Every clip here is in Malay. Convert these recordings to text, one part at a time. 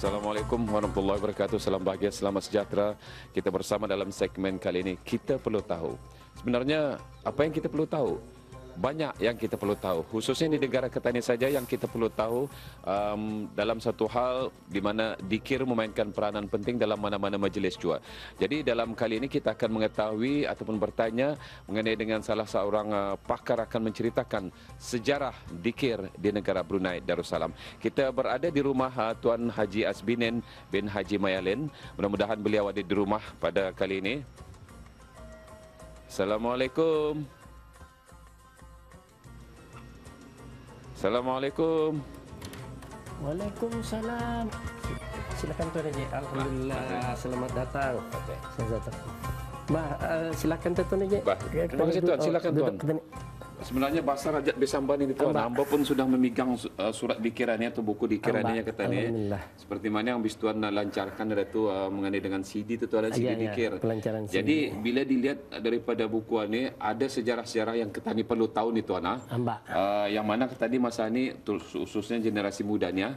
Assalamualaikum warahmatullahi wabarakatuh. Salam bahagia, selamat sejahtera. Kita bersama dalam segmen kali ini. Kita perlu tahu. Sebenarnya apa yang kita perlu tahu? Banyak yang kita perlu tahu, khususnya di negara kita ini saja yang kita perlu tahu dalam satu hal di mana dikir memainkan peranan penting dalam mana-mana majlis jua. Jadi dalam kali ini kita akan mengetahui ataupun bertanya mengenai dengan salah seorang pakar akan menceritakan sejarah dikir di negara Brunei Darussalam. Kita berada di rumah Tuan Haji Azbinen bin Haji Mayalin. Mudah-mudahan beliau ada di rumah pada kali ini. Assalamualaikum. Assalamualaikum. Waalaikumsalam. Silakan Tuan Haji. Alhamdulillah, selamat datang. Selamat datang. Silakan Tuan Haji. Terima kasih Tuan. Silakan Tuan. Sebenarnya Basar Rajat Besamban ini Tuan, hamba pun sudah memegang surat dikirannya atau buku dikirannya katanya. Seperti mana yang bis Tuan lancarkan ada tu mengenai dengan CD tu Tuan, CD dikir. Jadi bila dilihat daripada buku ini ada sejarah-sejarah yang kita ni perlu tahu ni Tuan. Yang mana kita ni masa ni khususnya generasi mudanya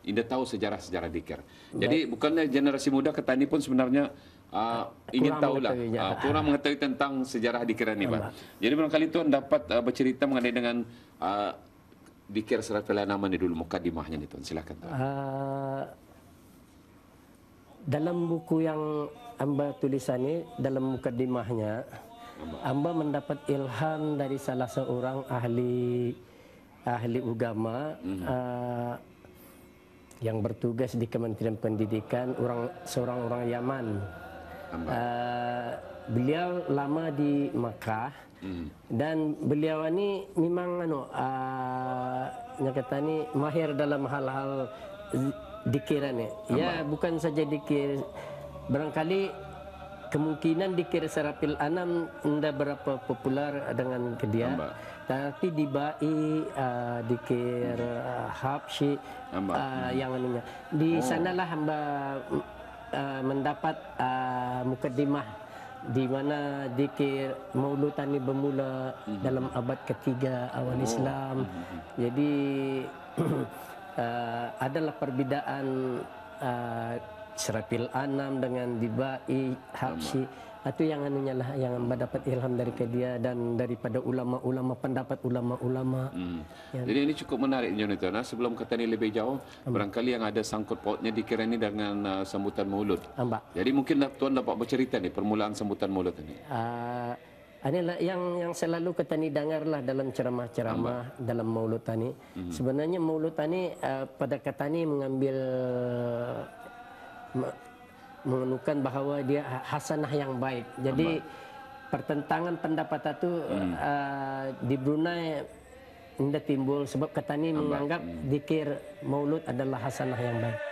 indah tahu sejarah-sejarah dikir. Jadi bukannya generasi muda kita ni pun sebenarnya ingin tahulah, kurang mengetahui tentang sejarah dikir ini, Pak. Jadi barangkali Tuan dapat bercerita mengenai dengan dikir Serapil Anam ini dulu, mukadimahnya nih Tuan. Silakan Tuan. Dalam buku yang amba tulisan ini, dalam mukadimahnya, amba mendapat ilham dari salah seorang ahli agama yang bertugas di Kementerian Pendidikan, seorang orang Yaman. Beliau lama di Makkah dan beliau ini memang kata ni mahir dalam hal-hal dikiran ni. Ya, bukan saja dikir, barangkali kemungkinan dikir Serapil Anam tidak berapa popular dengan dia, tapi di Bai, dikir Habsyi yang anunya. Di sanalah hamba mendapat mukadimah di mana dikir Maulud ini bermula dalam abad ketiga awal Islam. Jadi adalah perbedaan Serapil Anam dengan Dibai, Habsyi. Itu yang anunya lah yang mendapat ilham dari dia dan daripada ulama-ulama, pendapat ulama-ulama. Jadi ini cukup menarik Jonathan. Sebelum kata ini lebih jauh, barangkali yang ada sangkut pautnya dikira ini dengan sambutan Maulud. Jadi mungkin Tuan dapat bercerita nih permulaan sambutan Maulud ini. Inilah yang selalu kita ni dengarlah dalam ceramah-ceramah dalam Maulud tani. Sebenarnya Maulud tani pada kata ni mengenukan bahawa dia hasanah yang baik. Jadi pertentangan pendapat itu di Brunei tidak timbul sebab kata ni menganggap dikir Maulud adalah hasanah yang baik.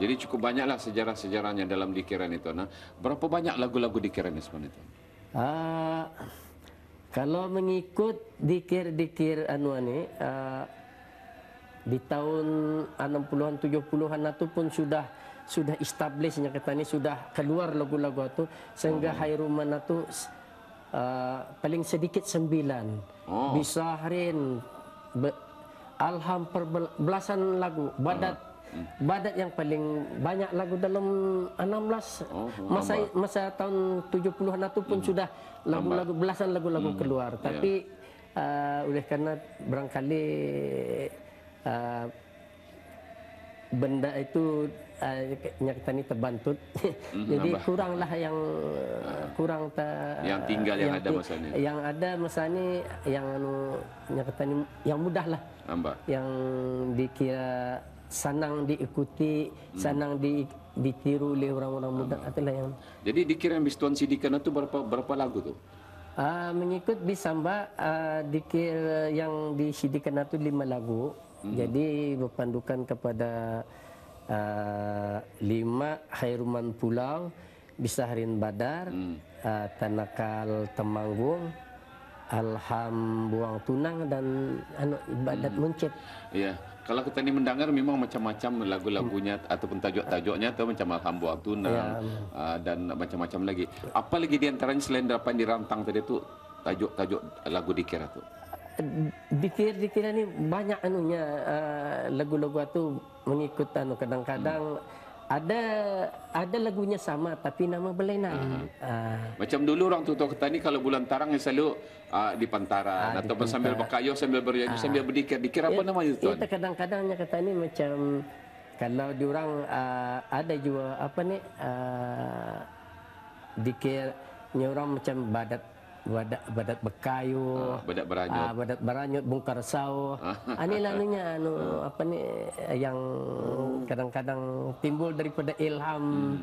Jadi cukup banyaklah sejarah-sejarahnya dalam dikiran itu. Berapa banyak lagu-lagu dikiran itu sebenarnya? Kalau mengikut dikir-dikir di tahun 60-an 70-an itu pun sudah establishnya kata ni, sudah keluar lagu-lagu itu sehingga Hairuman itu paling sedikit 9. Bisahrin, Alham belasan lagu, Badat yang paling banyak lagu dalam 16 masa tahun 70-an itu pun sudah lagu-lagu belasan lagu-lagu keluar. Tapi oleh karena barangkali benda itu kita ni terbantut, jadi kuranglah yang tinggal yang ada masa ni. Yang ada masa ni yang kita ni yang mudah lah, yang dikira senang diikuti, senang ditiru oleh orang-orang muda. Itulah yang. Jadi dikir yang Bistuan Sidikan itu berapa lagu tuh? Mengikut Bisamba, dikir yang disidikan itu 5 lagu. Jadi berpandukan kepada 5 Khairuman Pulau, Bisaharin Badar, Tanakal Temanggung, Alham Buang Tunang, dan Ibadat Muncit. Iya. Kalau kita ini mendengar memang macam-macam lagu-lagunya ataupun tajuk-tajuknya atau macam Alham Buang Tunang dan macam-macam lagi. Apa lagi di antaranya selain apa yang dirantang tadi itu tajuk-tajuk lagu dikir itu? Dikir ini banyak anunya, lagu-lagu itu mengikut kadang-kadang ada lagunya sama tapi nama berlainan. Macam dulu orang tua kita ni kalau bulan tarang selalu di pantaran ataupun sambil berkayuh, sambil bernyanyi, sambil berdikir. Dikir apa namanya itu? Itu kadang-kadangnya kata ni macam kalau diorang ada juga apa ni dikirnya orang macam badat berkayu, badat beranyut, bongkar sawah. Inilah anunya apa ni yang kadang-kadang timbul daripada ilham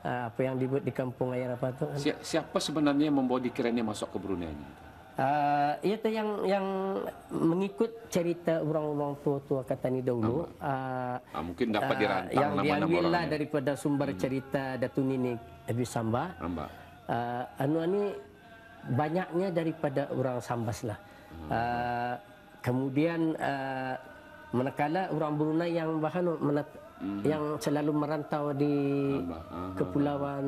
apa yang dibuat di kampung air apa tu. Siapa sebenarnya yang membawa dikir ini masuk ke Brunei ini? Itu yang mengikut cerita orang-orang tua-tua kata ni dahulu. Mungkin dapat dirantang yang nama-nama diambil lah orangnya daripada sumber cerita Datu Nini Bisamba. Ini banyaknya daripada orang Sambas lah. Kemudian manakala orang Brunei yang yang selalu merantau di kepulauan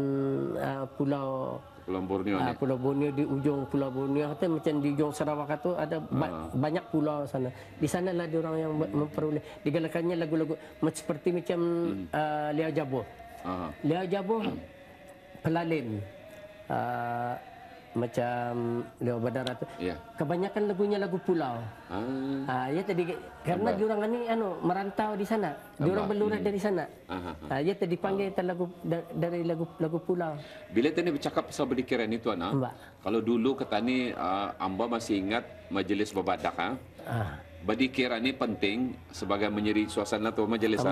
Pulau Borneo ni. Pulau Borneo, di ujung Pulau Borneo atau macam di ujung Sarawak itu ada banyak pulau sana. Di sanalah dia orang yang memperoleh digalakannya lagu-lagu seperti macam Liao Jaboh. Liao Jaboh Pelalin. Macam Leo Badar tu. Kebanyakan lagunya lagu pulau. Ya tadi karena diorang ni merantau di sana. Diorang belurat dari sana. Ya tadi dipanggil lagu dari lagu pulau. Bila tadi bercakap pasal berdikiran itu anak. Kalau dulu kata ni amba masih ingat majlis berbadak berdikiran ni penting sebagai menyeri suasana tu majlis.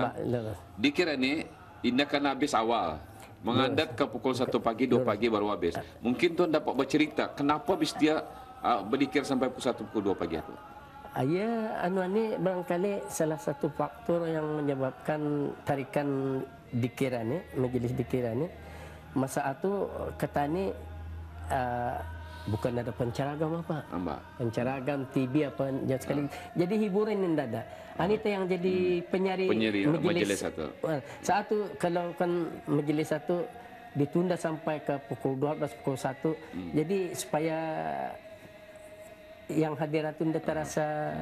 Dikiran ni indah kan habis awal. Mengandat ke pukul 1 pagi, 2 pagi baru habis. Mungkin tuan dapat bercerita kenapa bis dia berdikir sampai pukul 1, pukul 2 pagi itu? Ya, ini barangkali salah satu faktor yang menyebabkan tarikan dikiran ni, majlis dikiran ni. Masa itu kata ni bukan ada pencaragam apa. Pencaragam TV apa jangan sekali. Jadi hiburan yang ada. Anita yang jadi penyari majlis satu. Satu kalau kan majlis satu ditunda sampai ke pukul 12, pukul 1. Jadi supaya yang hadir itu tidak terasa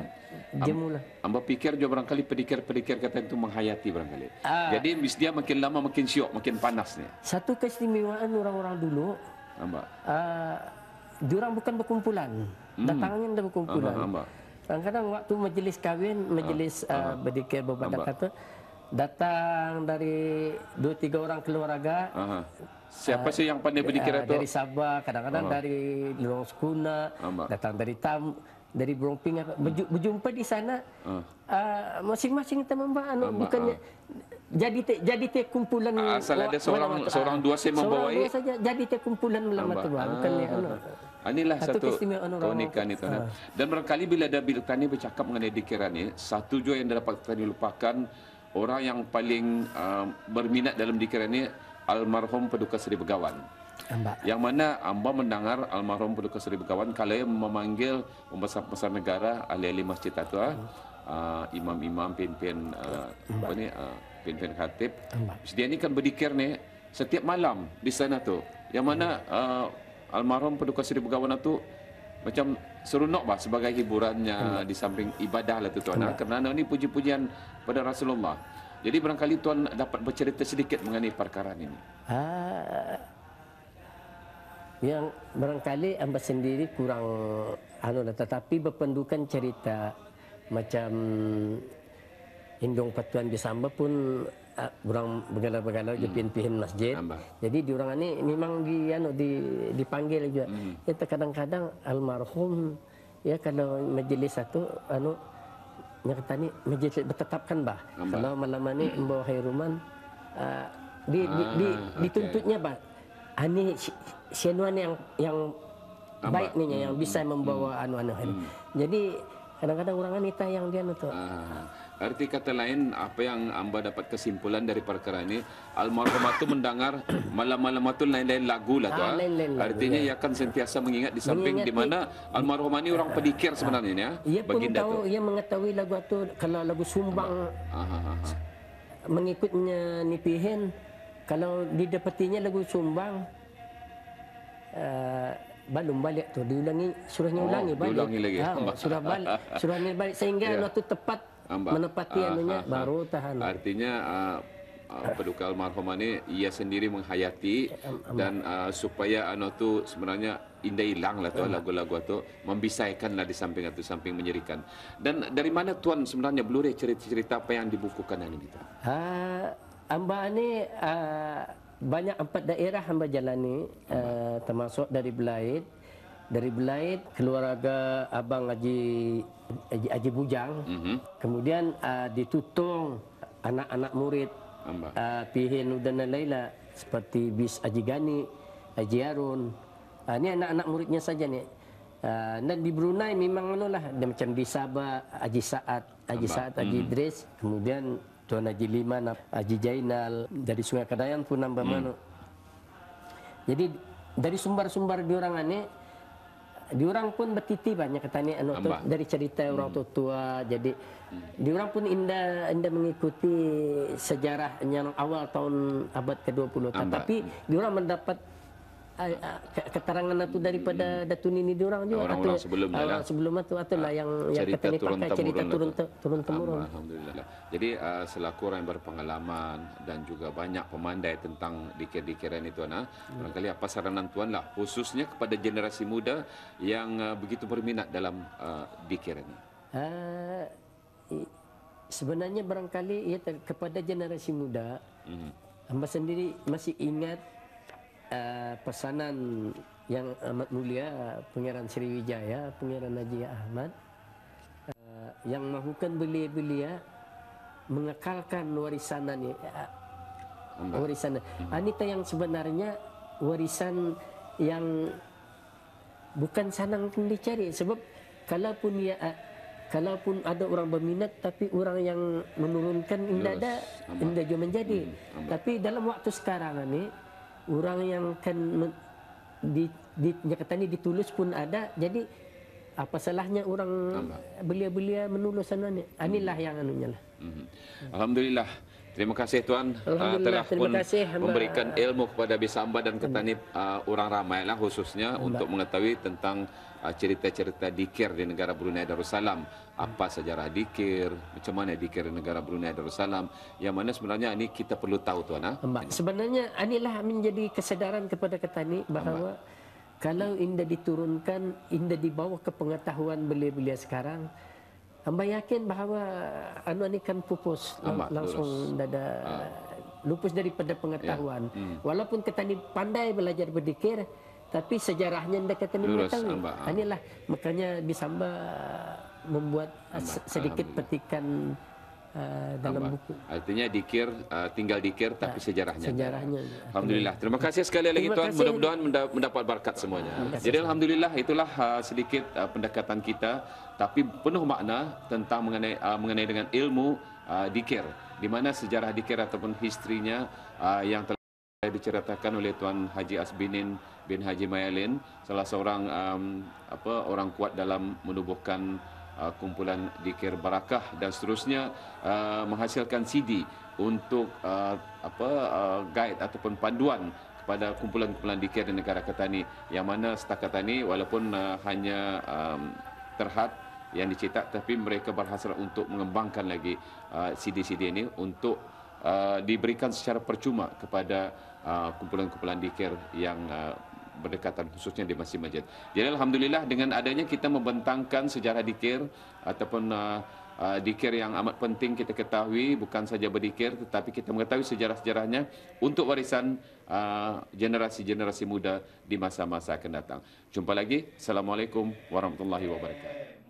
jemu lah. Amba pikir juga barangkali pedikir-pedikir kata itu menghayati barangkali. Jadi bis dia makin lama makin syok, makin panas ni. Satu keistimewaan orang-orang dulu. Diorang bukan berkumpulan, datangnya tidak berkumpulan. Kadang-kadang waktu majlis kahwin, majlis berdikir berbadak kata, datang dari 2-3 orang keluarga. Siapa sih yang pandai berdikir itu? Dari Sabah, kadang-kadang dari Lorong Sekuna, datang dari dari Bromping, berjumpa di sana. Masing-masing teman bukannya jadi kumpulan. Asal ada seorang dua saya membawai. Seorang dua saja jadi kumpulan melama tu, bukannya inilah satu keunikan itu. Dan barangkali bila kami bercakap mengenai dikiran ini, satu juga yang dapat kami lupakan, orang yang paling berminat dalam dikiran ini, almarhum Paduka Seri Begawan. Yang mana amba mendengar almarhum Paduka Seri Begawan kalau ia memanggil pembesar-pembesar negara, ahli-ahli masjid itu, imam-imam, pimpin pimpin khatib. Dia ni kan berdikir ni setiap malam di sana tu. Yang mana almarhum Paduka Seri Begawan itu macam seronok bah sebagai hiburannya di samping ibadah lah tu tuan. Kerana ini puji-pujian pada Rasulullah. Jadi barangkali tuan dapat bercerita sedikit mengenai perkara ini. Yang barangkali amba sendiri kurang tetapi berpendukan cerita macam Indung Patuan Bisamba pun orang bergalau-galau je pian-pian masjid. Jadi diorang ni memang dipanggil juga. Ya kadang-kadang almarhum ya kalau majlis satu nya kata ni majlis bertetapkan bah. Kalau malam ni membawa Hairuman dituntutnya bah. Ani sianuan yang baik ni yang bisa membawa anu-anu. Jadi kadang-kadang orang wanita yang dia tu. Arti kata lain, apa yang Amba dapat kesimpulan dari perkara ini, almarhumah itu mendengar malam-malam itu lain-lain lagu lah tu. Artinya ia akan sentiasa mengingat di samping di mana almarhumah ini orang pedikir sebenarnya ya. Ia pun tahu, ia mengetahui lagu itu kalau lagu sumbang mengikutnya nipihin. Kalau didapatinya lagu sumbang belum balik tu diulangi, surahnya ulangi balik. Diulangi lagi. Surahnya balik sehingga waktu tepat menepati anunya baru tahan. Artinya paduka almarhumah ini ia sendiri menghayati dan supaya anu tu sebenarnya indah hilang lah tu lagu-lagu tu membisaikan lah di samping itu samping menyerikan. Dan dari mana tuan sebenarnya blure cerita-cerita apa yang dibukukan ini tu? Amba ni banyak 4 daerah hamba jalani, termasuk dari Belait. Dari Belait keluarga Abang Haji Bujang. Kemudian di Tutong anak-anak murid Pihin Udana Laila seperti Bis Haji Gani, Haji Harun. Ini anak-anak muridnya saja ni. Dan di Brunei memang anulah dia macam di Sabah Haji Saad, Haji Idris, kemudian Tuan Haji Liman, Haji Jainal, dari Sungai Kedayan pun nambah mano. Jadi dari sumber-sumber diorang ini, diorang pun bertiti banyak katanya anu tu dari cerita orang tua. Jadi diorang pun indah mengikuti sejarah yang awal tahun abad ke-20. Tetapi diorang mendapat keterangan itu daripada Datu Nini diorang juga. Orang-orang sebelum itu itulah yang katanya pakai cerita turun temurun. Alhamdulillah. Jadi selaku orang yang berpengalaman dan juga banyak pemandai tentang dikir-dikiran itu, barangkali apa saranan tuan lah khususnya kepada generasi muda yang begitu berminat dalam dikir ini? Sebenarnya barangkali ya kepada generasi muda, hamba sendiri masih ingat pesanan yang amat mulia Pangeran Sriwijaya, Pangeran Haji Ahmad, yang mahukan belia-belia mengekalkan warisan ini. Warisan anita yang sebenarnya warisan yang bukan sanang pun dicari, sebab kalaupun ada orang berminat tapi orang yang menurunkan indah juga menjadi. Tapi dalam waktu sekarang ini orang yang kan ditulis pun ada, jadi apa salahnya orang belia-belia menulis sana ni? Inilah yang anunya lah. Alhamdulillah. Terima kasih tuan telah pun memberikan ilmu kepada Bisa Amba dan Ketani orang ramai lah khususnya untuk mengetahui tentang cerita-cerita dikir di negara Brunei Darussalam. Apa sejarah dikir, macam mana dikir di negara Brunei Darussalam, yang mana sebenarnya ini kita perlu tahu tuan. Sebenarnya inilah menjadi kesedaran kepada Ketani bahawa kalau indah diturunkan, indah dibawa ke pengetahuan belia-belia sekarang, hamba yakin bahawa ini kan pupus langsung lupus daripada pengetahuan. Walaupun Ketani pandai belajar berdikir, tapi sejarahnya anda kata ni mengetahui. Inilah makanya Bisa Amba membuat sedikit petikan dalam buku. Artinya dikir tinggal dikir tapi sejarahnya. Alhamdulillah. Terima kasih sekali lagi tuan. Mudah-mudahan mendapat berkat semuanya. Jadi alhamdulillah itulah sedikit pendekatan kita tapi penuh makna tentang mengenai dengan ilmu dikir, di mana sejarah dikir ataupun historinya yang telah diceritakan oleh Tuan Haji Asbinin bin Haji Mayalin, salah seorang orang kuat dalam menubuhkan kumpulan dikir barakah dan seterusnya, menghasilkan CD untuk guide ataupun panduan kepada kumpulan-kumpulan dikir di negara Ketani, yang mana setakat ini walaupun hanya terhad yang dicetak, tapi mereka berhasrat untuk mengembangkan lagi CD-CD ini untuk diberikan secara percuma kepada kumpulan-kumpulan dikir yang berdekatan khususnya di masjid masjid. Jadi alhamdulillah dengan adanya kita membentangkan sejarah dikir ataupun dikir yang amat penting kita ketahui, bukan saja berdikir tetapi kita mengetahui sejarah-sejarahnya untuk warisan generasi-generasi muda di masa-masa akan datang. Jumpa lagi. Assalamualaikum warahmatullahi wabarakatuh.